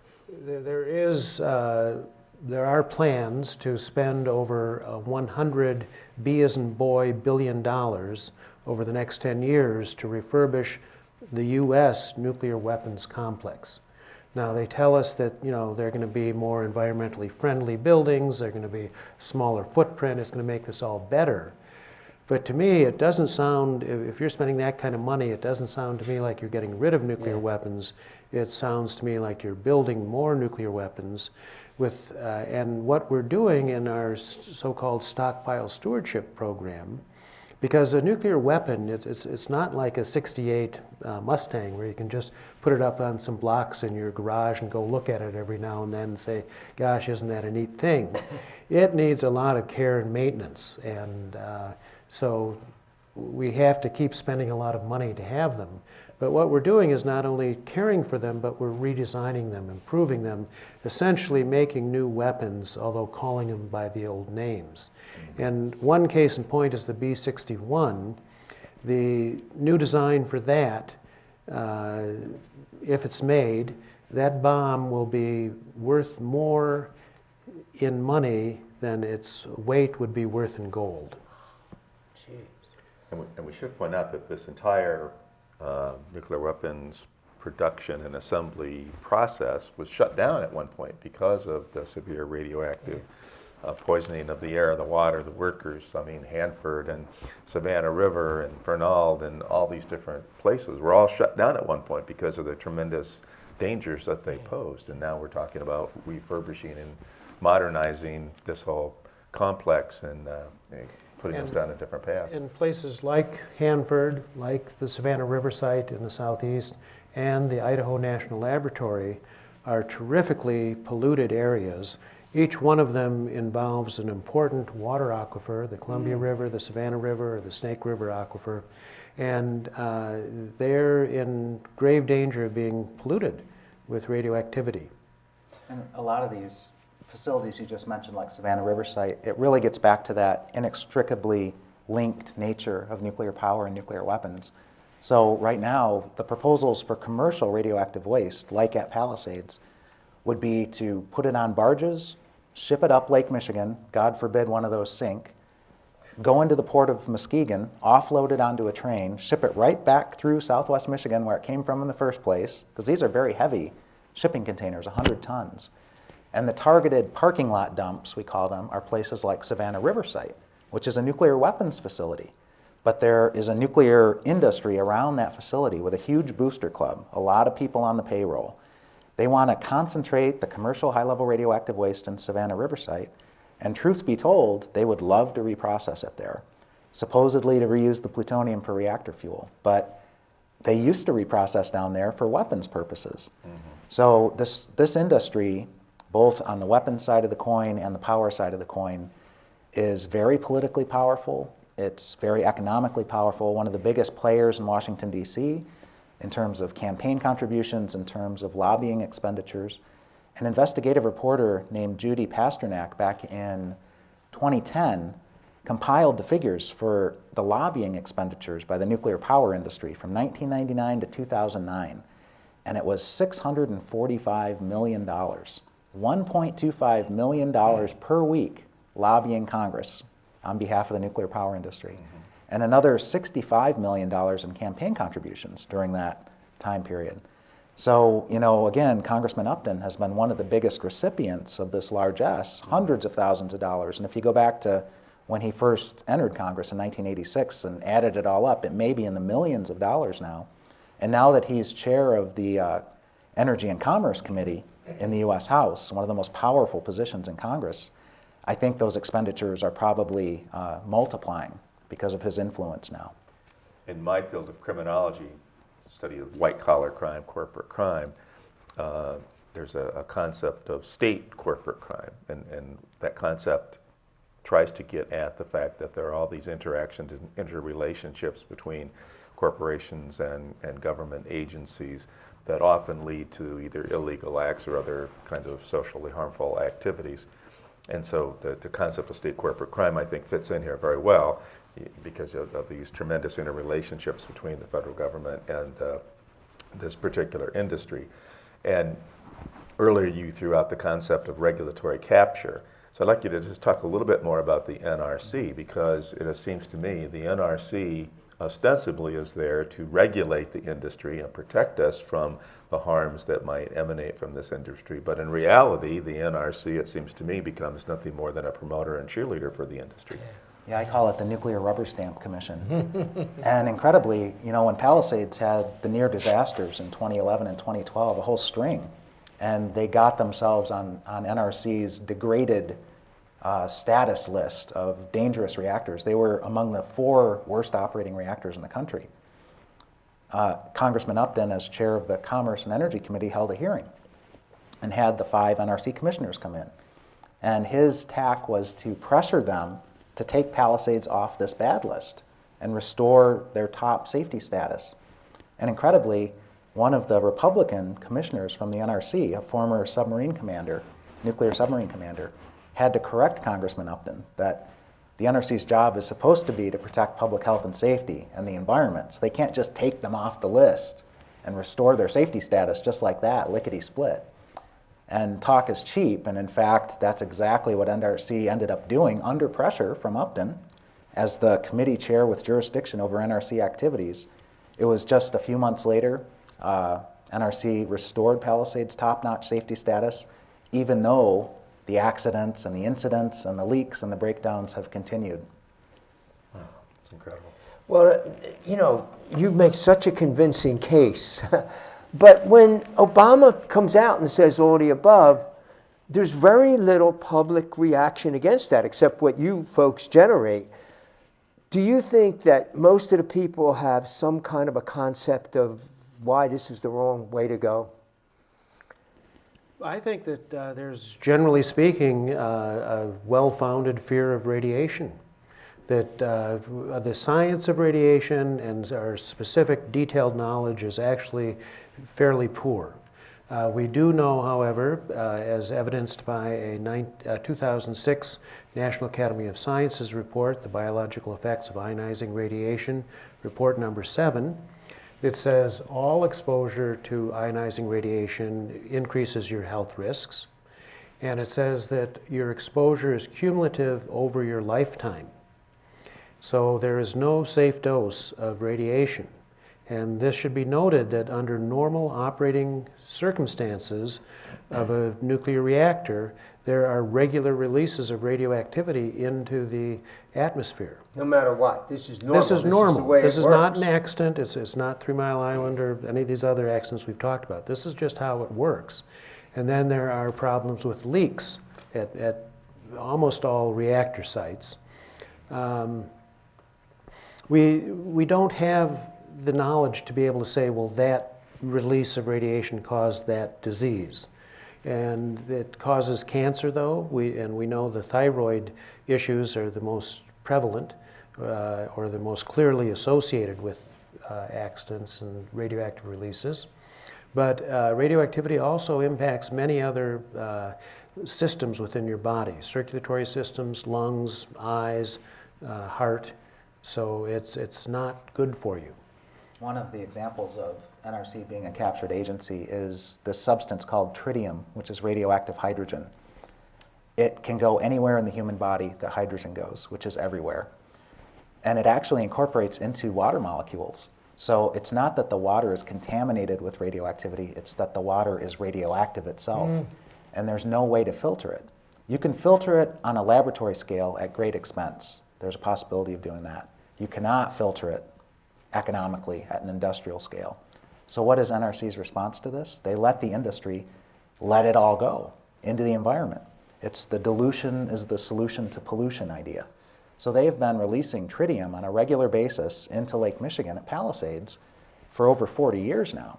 There are plans to spend over 100 B as in boy $billion over the next 10 years to refurbish the U.S. nuclear weapons complex. Now they tell us that they're going to be more environmentally friendly buildings, they're going to be smaller footprint, it's going to make this all better. But to me, it doesn't sound, if you're spending that kind of money, it doesn't sound to me like you're getting rid of nuclear weapons. It sounds to me like you're building more nuclear weapons with, and what we're doing in our so-called stockpile stewardship program, because a nuclear weapon, it's not like a '68 Mustang where you can just put it up on some blocks in your garage and go look at it every now and then and say, gosh, isn't that a neat thing? It needs a lot of care and maintenance, and so we have to keep spending a lot of money to have them. But what we're doing is not only caring for them, but we're redesigning them, improving them, essentially making new weapons, although calling them by the old names. And one case in point is the B-61. The new design for that, if it's made, that bomb will be worth more in money than its weight would be worth in gold. And we should point out that this entire nuclear weapons production and assembly process was shut down at one point because of the severe radioactive poisoning of the air, the water, the workers. I mean, Hanford and Savannah River and Fernald and all these different places were all shut down at one point because of the tremendous dangers that they posed. And now we're talking about refurbishing and modernizing this whole complex and putting us down a different path. In places like Hanford, like the Savannah River site in the southeast, and the Idaho National Laboratory are terrifically polluted areas. Each one of them involves an important water aquifer, the Columbia River, the Savannah River, or the Snake River aquifer, and they're in grave danger of being polluted with radioactivity. And a lot of these facilities you just mentioned, like Savannah River site, it really gets back to that inextricably linked nature of nuclear power and nuclear weapons. So right now, the proposals for commercial radioactive waste, like at Palisades, would be to put it on barges, ship it up Lake Michigan, God forbid one of those sink, go into the port of Muskegon, offload it onto a train, ship it right back through southwest Michigan where it came from in the first place, because these are very heavy shipping containers, 100 tons. And the targeted parking lot dumps, we call them, are places like Savannah River Site, which is a nuclear weapons facility. But there is a nuclear industry around that facility with a huge booster club, a lot of people on the payroll. They want to concentrate the commercial high-level radioactive waste in Savannah River Site, and truth be told, they would love to reprocess it there, supposedly to reuse the plutonium for reactor fuel. But they used to reprocess down there for weapons purposes. So this industry, both on the weapons side of the coin and the power side of the coin, is very politically powerful. It's very economically powerful, one of the biggest players in Washington, D.C., in terms of campaign contributions, in terms of lobbying expenditures. An investigative reporter named Judy Pasternak back in 2010 compiled the figures for the lobbying expenditures by the nuclear power industry from 1999 to 2009, and it was $645 million. $1.25 million per week lobbying Congress on behalf of the nuclear power industry, and another $65 million in campaign contributions during that time period. So, you know, again, Congressman Upton has been one of the biggest recipients of this largesse, hundreds of thousands of dollars. And if you go back to when he first entered Congress in 1986 and added it all up, it may be in the millions of dollars now. And now that he's chair of the Energy and Commerce Committee in the U.S. House, one of the most powerful positions in Congress, I think those expenditures are probably multiplying because of his influence now. In my field of criminology, study of white-collar crime, corporate crime, there's a concept of state corporate crime, and that concept tries to get at the fact that there are all these interactions and interrelationships between corporations and government agencies that often lead to either illegal acts or other kinds of socially harmful activities. And so the concept of state corporate crime, I think, fits in here very well because of these tremendous interrelationships between the federal government and this particular industry. And earlier you threw out the concept of regulatory capture. So I'd like you to just talk a little bit more about the NRC, because it seems to me the NRC ostensibly is there to regulate the industry and protect us from the harms that might emanate from this industry. But in reality, the NRC, it seems to me, becomes nothing more than a promoter and cheerleader for the industry. Yeah, I call it the Nuclear Rubber Stamp Commission. And incredibly, you know, when Palisades had the near disasters in 2011 and 2012, a whole string, and they got themselves on NRC's degraded status list of dangerous reactors. They were among the 4 worst operating reactors in the country. Congressman Upton, as chair of the Commerce and Energy Committee, held a hearing and had the 5 NRC commissioners come in. And his tack was to pressure them to take Palisades off this bad list and restore their top safety status. And incredibly, one of the Republican commissioners from the NRC, a former submarine commander, nuclear submarine commander, had to correct Congressman Upton that the NRC's job is supposed to be to protect public health and safety and the environment. So they can't just take them off the list and restore their safety status just like that, lickety-split. And talk is cheap, and in fact, that's exactly what NRC ended up doing under pressure from Upton as the committee chair with jurisdiction over NRC activities. It was just a few months later, NRC restored Palisades' top-notch safety status, even though the accidents and the incidents and the leaks and the breakdowns have continued. Wow, it's incredible. Well, you know, you make such a convincing case. But when Obama comes out and says all the above, there's very little public reaction against that, except what you folks generate. Do you think that most of the people have some kind of a concept of why this is the wrong way to go? I think that there's, generally speaking, a well-founded fear of radiation. That the science of radiation and our specific detailed knowledge is actually fairly poor. We do know, however, as evidenced by a 2006 National Academy of Sciences report, the Biological Effects of Ionizing Radiation, report number 7, it says all exposure to ionizing radiation increases your health risks. And it says that your exposure is cumulative over your lifetime. So there is no safe dose of radiation. And this should be noted that under normal operating circumstances of a nuclear reactor, there are regular releases of radioactivity into the atmosphere. No matter what, this is normal. This is normal. the way This it is not works. an accident. It's not 3-Mile Island or any of these other accidents we've talked about. This is just how it works. And then there are problems with leaks at almost all reactor sites. We don't have the knowledge to be able to say, well, that release of radiation caused that disease. And it causes cancer, though, and we know the thyroid issues are the most prevalent or the most clearly associated with accidents and radioactive releases. But radioactivity also impacts many other systems within your body, circulatory systems, lungs, eyes, heart. So it's not good for you. One of the examples of NRC being a captured agency is this substance called tritium, which is radioactive hydrogen. It can go anywhere in the human body that hydrogen goes, which is everywhere. And it actually incorporates into water molecules. So it's not that the water is contaminated with radioactivity, it's that the water is radioactive itself. And there's no way to filter it. You can filter it on a laboratory scale at great expense. There's a possibility of doing that. You cannot filter it economically at an industrial scale. So what is NRC's response to this? They let the industry let it all go into the environment. It's the dilution is the solution to pollution idea. So they've been releasing tritium on a regular basis into Lake Michigan at Palisades for over 40 years now.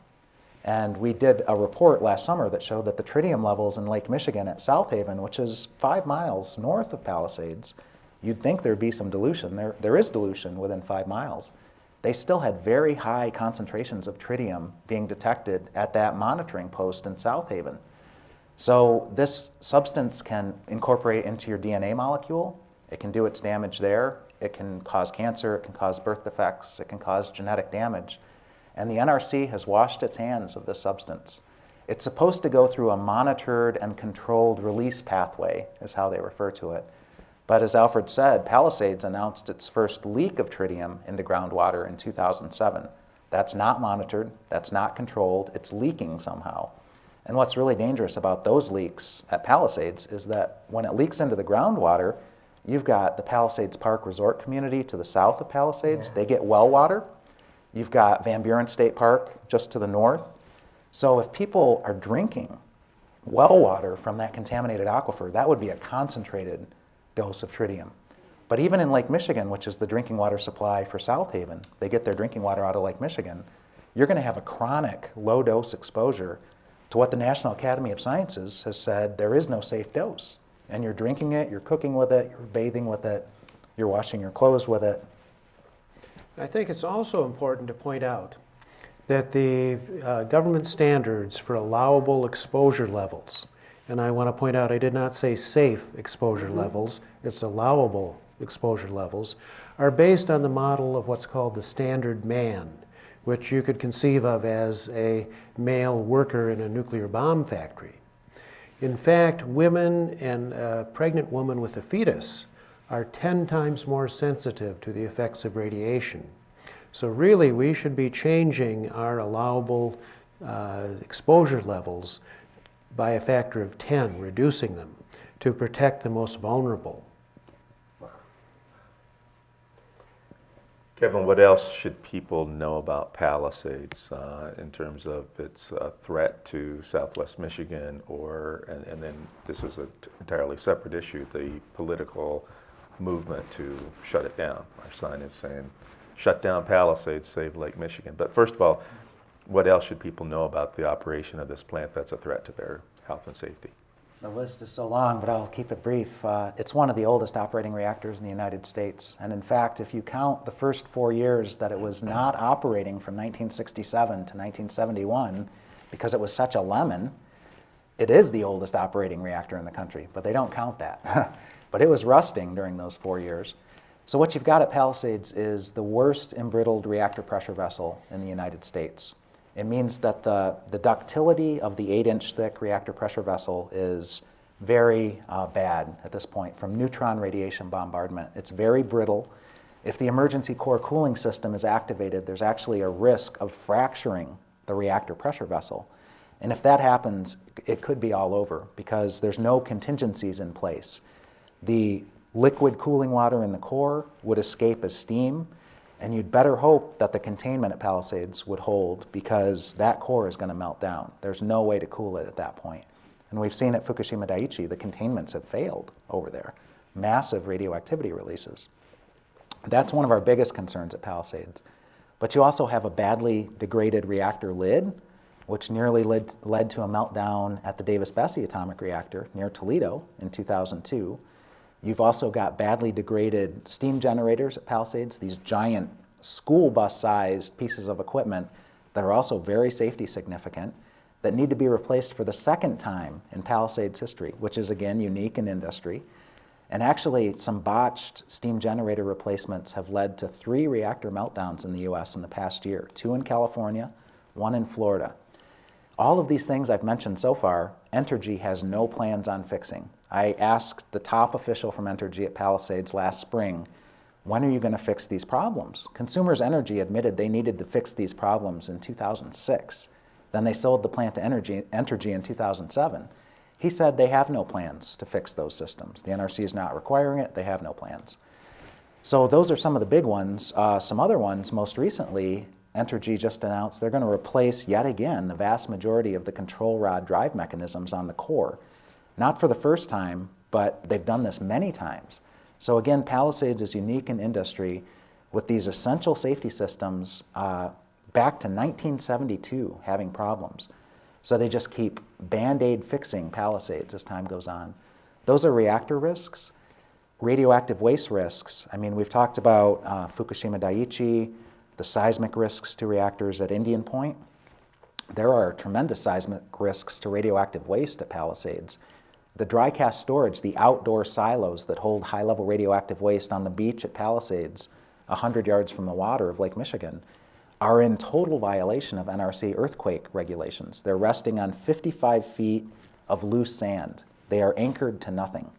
And we did a report last summer that showed that the tritium levels in Lake Michigan at South Haven, which is 5 miles north of Palisades, you'd think there'd be some dilution. There is dilution within 5 miles. They still had very high concentrations of tritium being detected at that monitoring post in South Haven. So this substance can incorporate into your DNA molecule. It can do its damage there. It can cause cancer. It can cause birth defects. It can cause genetic damage. And the NRC has washed its hands of this substance. It's supposed to go through a monitored and controlled release pathway, is how they refer to it. But as Alfred said, Palisades announced its first leak of tritium into groundwater in 2007. That's not monitored, that's not controlled, it's leaking somehow. And what's really dangerous about those leaks at Palisades is that when it leaks into the groundwater, you've got the Palisades Park Resort community to the south of Palisades. They get well water. You've got Van Buren State Park just to the north. So if people are drinking well water from that contaminated aquifer, that would be a concentrated dose of tritium. But even in Lake Michigan, which is the drinking water supply for South Haven, they get their drinking water out of Lake Michigan, you're going to have a chronic low-dose exposure to what the National Academy of Sciences has said there is no safe dose. And you're drinking it, you're cooking with it, you're bathing with it, you're washing your clothes with it. I think it's also important to point out that the government standards for allowable exposure levels, and I want to point out I did not say safe exposure levels, it's allowable exposure levels, are based on the model of what's called the standard man, which you could conceive of as a male worker in a nuclear bomb factory. In fact, women and a pregnant woman with a fetus are 10 times more sensitive to the effects of radiation. So really, we should be changing our allowable exposure levels by a factor of 10, reducing them, to protect the most vulnerable. Kevin, what else should people know about Palisades in terms of its threat to Southwest Michigan, and then this is an entirely separate issue, the political movement to shut it down. Our sign is saying, shut down Palisades, save Lake Michigan. But first of all, what else should people know about the operation of this plant that's a threat to their health and safety? The list is so long, but I'll keep it brief. It's one of the oldest operating reactors in the United States. And in fact, if you count the first 4 years that it was not operating from 1967 to 1971, because it was such a lemon, it is the oldest operating reactor in the country, but they don't count that. But it was rusting during those 4 years. So what you've got at Palisades is the worst embrittled reactor pressure vessel in the United States. It means that the ductility of the 8-inch thick reactor pressure vessel is very bad at this point from neutron radiation bombardment. It's very brittle. If the emergency core cooling system is activated, there's actually a risk of fracturing the reactor pressure vessel. And if that happens, it could be all over because there's no contingencies in place. The liquid cooling water in the core would escape as steam, and you'd better hope that the containment at Palisades would hold because that core is going to melt down. There's no way to cool it at that point. And we've seen at Fukushima Daiichi, the containments have failed over there. Massive radioactivity releases. That's one of our biggest concerns at Palisades. But you also have a badly degraded reactor lid, which nearly led to a meltdown at the Davis-Besse atomic reactor near Toledo in 2002. You've also got badly degraded steam generators at Palisades, these giant school bus-sized pieces of equipment that are also very safety significant that need to be replaced for the second time in Palisades history, which is, again, unique in industry. And actually, some botched steam generator replacements have led to 3 reactor meltdowns in the US in the past year, 2 in California, 1 in Florida. All of these things I've mentioned so far, Entergy has no plans on fixing. I asked the top official from Entergy at Palisades last spring, when are you going to fix these problems? Consumers Energy admitted they needed to fix these problems in 2006. Then they sold the plant to Entergy in 2007. He said they have no plans to fix those systems. The NRC is not requiring it. They have no plans. So those are some of the big ones. Some other ones, most recently, Entergy just announced they're going to replace yet again the vast majority of the control rod drive mechanisms on the core. Not for the first time, but they've done this many times. So again, Palisades is unique in industry with these essential safety systems back to 1972 having problems. So they just keep Band-Aid fixing Palisades as time goes on. Those are reactor risks. Radioactive waste risks, I mean, we've talked about Fukushima Daiichi, the seismic risks to reactors at Indian Point. There are tremendous seismic risks to radioactive waste at Palisades. The dry cask storage, the outdoor silos that hold high-level radioactive waste on the beach at Palisades, 100 yards from the water of Lake Michigan, are in total violation of NRC earthquake regulations. They're resting on 55 feet of loose sand. They are anchored to nothing.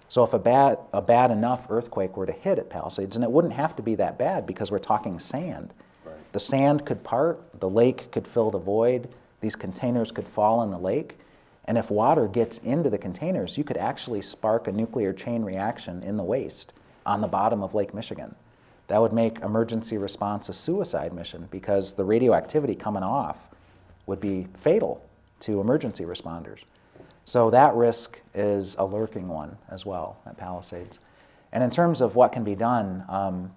So if a bad enough earthquake were to hit at Palisades, and it wouldn't have to be that bad because we're talking sand, right. The sand could part, the lake could fill the void, these containers could fall in the lake, and if water gets into the containers, you could actually spark a nuclear chain reaction in the waste on the bottom of Lake Michigan. That would make emergency response a suicide mission because the radioactivity coming off would be fatal to emergency responders. So that risk is a lurking one as well at Palisades. And in terms of what can be done,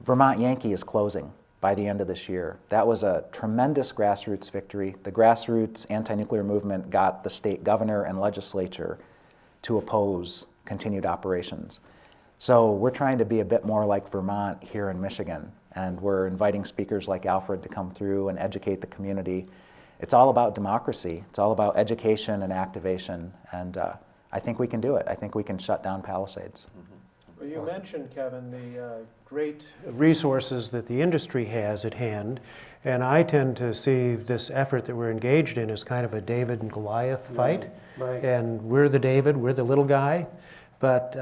Vermont Yankee is closing by the end of this year. That was a tremendous grassroots victory. The grassroots anti-nuclear movement got the state governor and legislature to oppose continued operations. So we're trying to be a bit more like Vermont here in Michigan, and we're inviting speakers like Alfred to come through and educate the community. It's all about democracy. It's all about education and activation, and I think we can do it. I think we can shut down Palisades. Well, you mentioned, Kevin, the great resources that the industry has at hand, and I tend to see this effort that we're engaged in as kind of a David and Goliath fight. Right. And we're the David, we're the little guy, but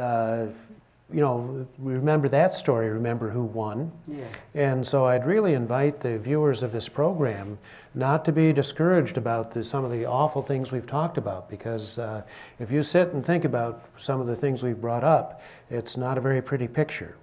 you know, remember that story, remember who won. Yeah. And so I'd really invite the viewers of this program not to be discouraged about some of the awful things we've talked about, because if you sit and think about some of the things we've brought up, it's not a very pretty picture.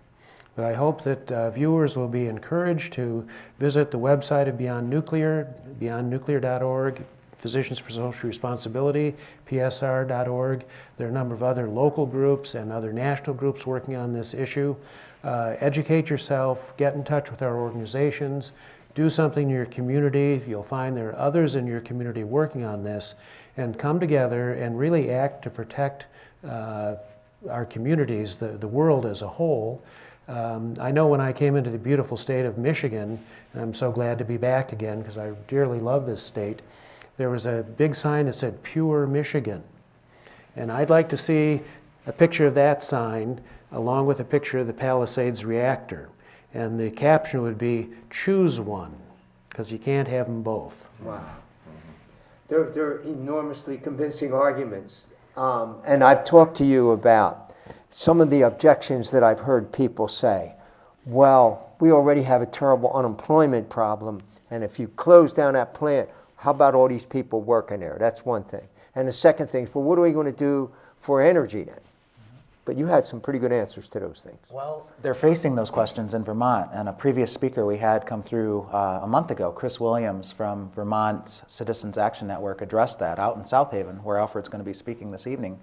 But I hope that viewers will be encouraged to visit the website of Beyond Nuclear, beyondnuclear.org, Physicians for Social Responsibility, PSR.org. There are a number of other local groups and other national groups working on this issue. Educate yourself, get in touch with our organizations, do something in your community. You'll find there are others in your community working on this, and come together and really act to protect our communities, the world as a whole. I know when I came into the beautiful state of Michigan, and I'm so glad to be back again because I dearly love this state, there was a big sign that said Pure Michigan. And I'd like to see a picture of that sign along with a picture of the Palisades reactor. And the caption would be, choose one, because you can't have them both. Wow. They're enormously convincing arguments. And I've talked to you about some of the objections that I've heard people say. well, we already have a terrible unemployment problem, and if you close down that plant, how about all these people working there? That's one thing. And the second thing is, well, what are we going to do for energy then? But you had some pretty good answers to those things. Well, they're facing those questions in Vermont, and a previous speaker we had come through a month ago, Chris Williams from Vermont Citizens Action Network, addressed that out in South Haven, where Alfred's going to be speaking this evening.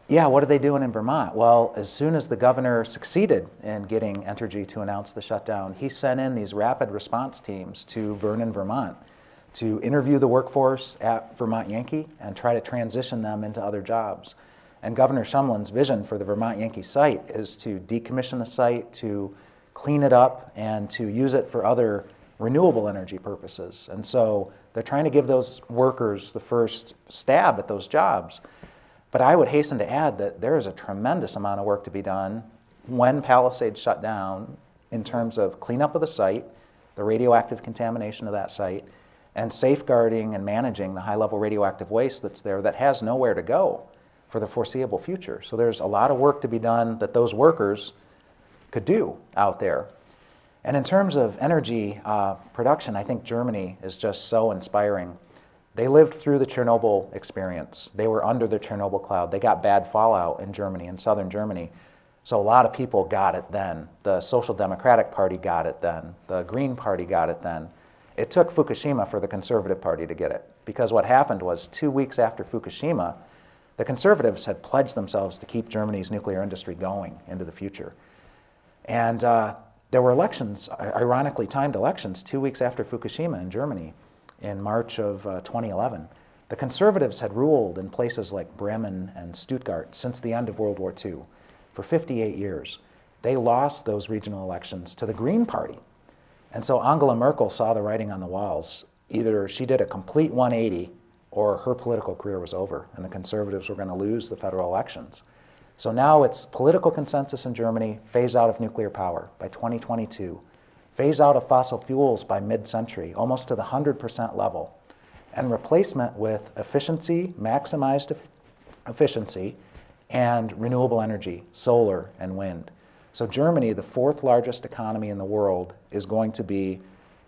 Yeah, what are they doing in Vermont? Well, as soon as the governor succeeded in getting Entergy to announce the shutdown, he sent in these rapid response teams to Vernon, Vermont, to interview the workforce at Vermont Yankee and try to transition them into other jobs. And Governor Shumlin's vision for the Vermont Yankee site is to decommission the site, to clean it up, and to use it for other renewable energy purposes. And so they're trying to give those workers the first stab at those jobs. But I would hasten to add that there is a tremendous amount of work to be done when Palisades shut down in terms of cleanup of the site, the radioactive contamination of that site, and safeguarding and managing the high-level radioactive waste that's there that has nowhere to go for the foreseeable future. So there's a lot of work to be done that those workers could do out there. And in terms of energy production, I think Germany is just so inspiring. They lived through the Chernobyl experience. They were under the Chernobyl cloud. They got bad fallout in Germany, in southern Germany. So a lot of people got it then. The Social Democratic Party got it then. The Green Party got it then. It took Fukushima for the Conservative Party to get it, because what happened was 2 weeks after Fukushima, the Conservatives had pledged themselves to keep Germany's nuclear industry going into the future. And there were elections, ironically timed elections, 2 weeks after Fukushima in Germany in March of 2011. The Conservatives had ruled in places like Bremen and Stuttgart since the end of World War II for 58 years. They lost those regional elections to the Green Party. And so Angela Merkel saw the writing on the walls. Either she did a complete 180 or her political career was over, and the Conservatives were going to lose the federal elections. So now it's political consensus in Germany, phase out of nuclear power by 2022, phase out of fossil fuels by mid-century, almost to the 100% level, and replacement with efficiency, maximized efficiency, and renewable energy, solar and wind. So Germany, the fourth largest economy in the world, is going to be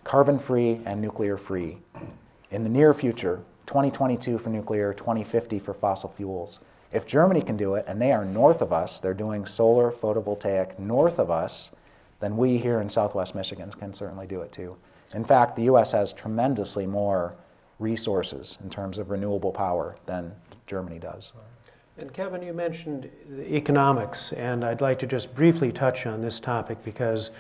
carbon-free and nuclear-free in the near future. 2022 for nuclear, 2050 for fossil fuels. If Germany can do it, and they are north of us, they're doing solar photovoltaic north of us, then we here in Southwest Michigan can certainly do it too. In fact, the US has tremendously more resources in terms of renewable power than Germany does. And Kevin, you mentioned the economics, and I'd like to just briefly touch on this topic because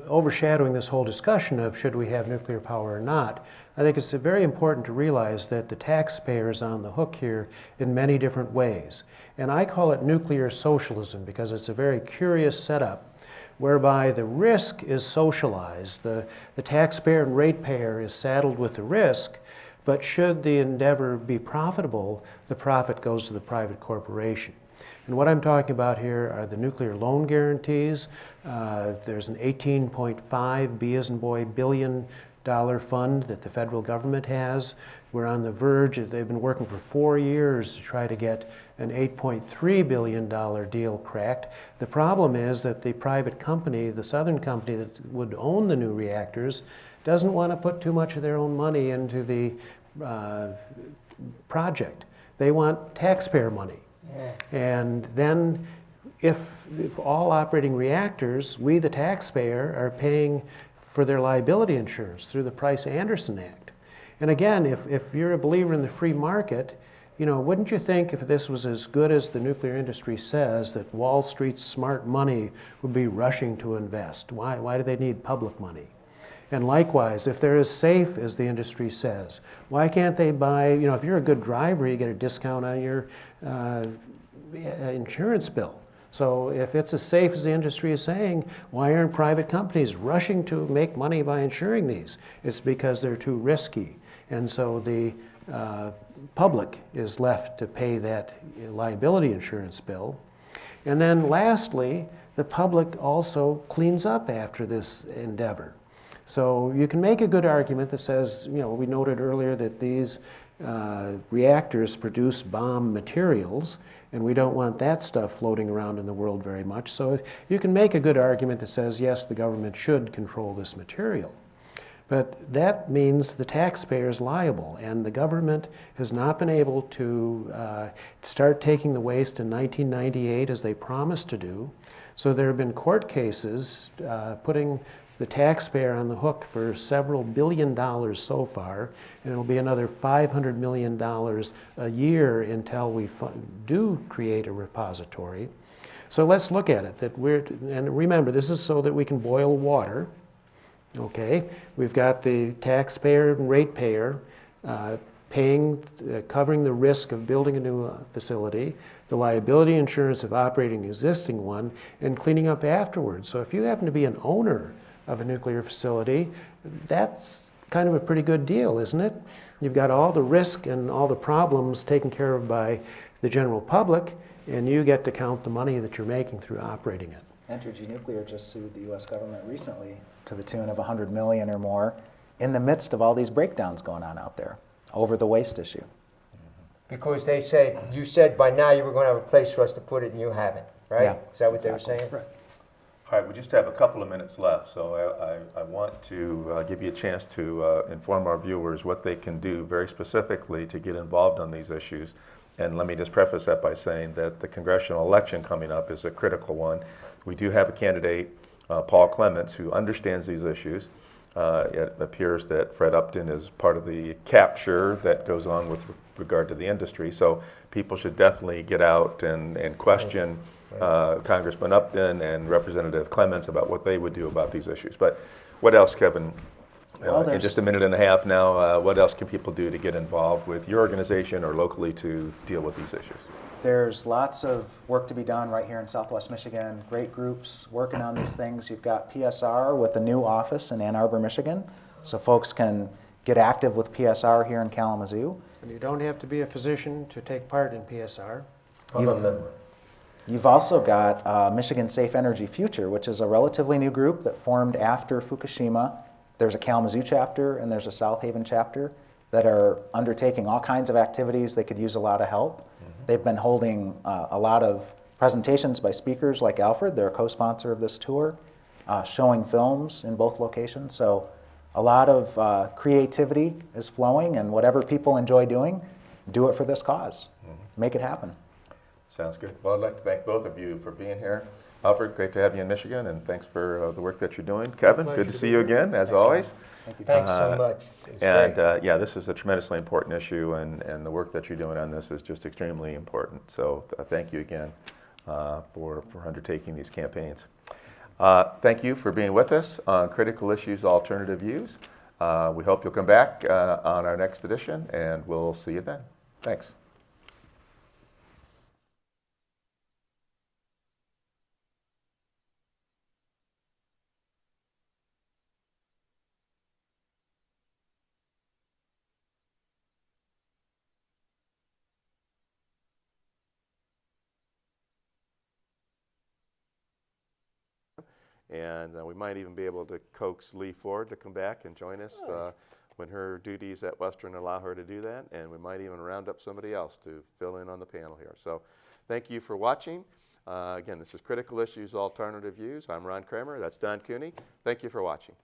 overshadowing this whole discussion of should we have nuclear power or not, I think it's very important to realize that the taxpayer is on the hook here in many different ways. And I call it nuclear socialism because it's a very curious setup whereby the risk is socialized. The taxpayer and ratepayer is saddled with the risk, but should the endeavor be profitable, the profit goes to the private corporation. And what I'm talking about here are the nuclear loan guarantees. There's an $18.5 B as in boy billion fund that the federal government has. We're on the verge, they've been working for 4 years to try to get an $8.3 billion deal cracked. The problem is that the private company, the Southern company that would own the new reactors, doesn't want to put too much of their own money into the project. They want taxpayer money. Yeah. And then if all operating reactors, we the taxpayer are paying for their liability insurance through the Price-Anderson Act. And again, if you're a believer in the free market, you know, wouldn't you think if this was as good as the nuclear industry says that Wall Street's smart money would be rushing to invest? Why do they need public money? And likewise, if they're as safe as the industry says, why can't they buy, you know, if you're a good driver, you get a discount on your insurance bill. So if it's as safe as the industry is saying, why aren't private companies rushing to make money by insuring these? It's because they're too risky. And so the public is left to pay that liability insurance bill. And then lastly, the public also cleans up after this endeavor. So you can make a good argument that says, you know, we noted earlier that these reactors produce bomb materials, and we don't want that stuff floating around in the world very much. So you can make a good argument that says, yes, the government should control this material. But that means the taxpayer is liable, and the government has not been able to start taking the waste in 1998 as they promised to do. So there have been court cases putting the taxpayer on the hook for several $billion so far, and it'll be another $500 million a year until we do create a repository. So let's look at it. And remember, this is so that we can boil water. Okay, we've got the taxpayer and ratepayer covering the risk of building a new facility, the liability insurance of operating an existing one, and cleaning up afterwards. So if you happen to be an owner of a nuclear facility, that's kind of a pretty good deal, isn't it? You've got all the risk and all the problems taken care of by the general public, and you get to count the money that you're making through operating it. Entergy Nuclear just sued the U.S. government recently to the tune of $100 million or more in the midst of all these breakdowns going on out there over the waste issue. Because they said, you said by now you were going to have a place for us to put it and you haven't, right? Yeah, Is that what they were exactly. saying? Right. All right, we just have a couple of minutes left, so I want to give you a chance to inform our viewers what they can do very specifically to get involved on these issues. And let me just preface that by saying that the congressional election coming up is a critical one. We do have a candidate, Paul Clements, who understands these issues. It appears that Fred Upton is part of the capture that goes on with regard to the industry. So people should definitely get out and question Congressman Upton and Representative Clements about what they would do about these issues. But what else, Kevin? In just a minute and a half now, what else can people do to get involved with your organization or locally to deal with these issues? There's lots of work to be done right here in Southwest Michigan. Great groups working on these things. You've got PSR with a new office in Ann Arbor, Michigan, so folks can get active with PSR here in Kalamazoo. And you don't have to be a physician to take part in PSR. I'm a member. You've also got Michigan Safe Energy Future, which is a relatively new group that formed after Fukushima. There's a Kalamazoo chapter and there's a South Haven chapter that are undertaking all kinds of activities. They could use a lot of help. They've been holding a lot of presentations by speakers like Alfred. They're a co-sponsor of this tour, showing films in both locations. So a lot of creativity is flowing, and whatever people enjoy doing, do it for this cause. Make it happen. Sounds good. Well, I'd like to thank both of you for being here. Alfred, great to have you in Michigan, and thanks for the work that you're doing. Kevin, good to see you again, as always. Thank you. Thanks so much. Yeah, this is a tremendously important issue, and the work that you're doing on this is just extremely important. So thank you again for undertaking these campaigns. Thank you for being with us on Critical Issues, Alternative Views. We hope you'll come back on our next edition, and we'll see you then. Thanks. And we might even be able to coax Lee Ford to come back and join us when her duties at Western allow her to do that. And we might even round up somebody else to fill in on the panel here. So thank you for watching. Again, this is Critical Issues, Alternative Views. I'm Ron Kramer. That's Don Cooney. Thank you for watching.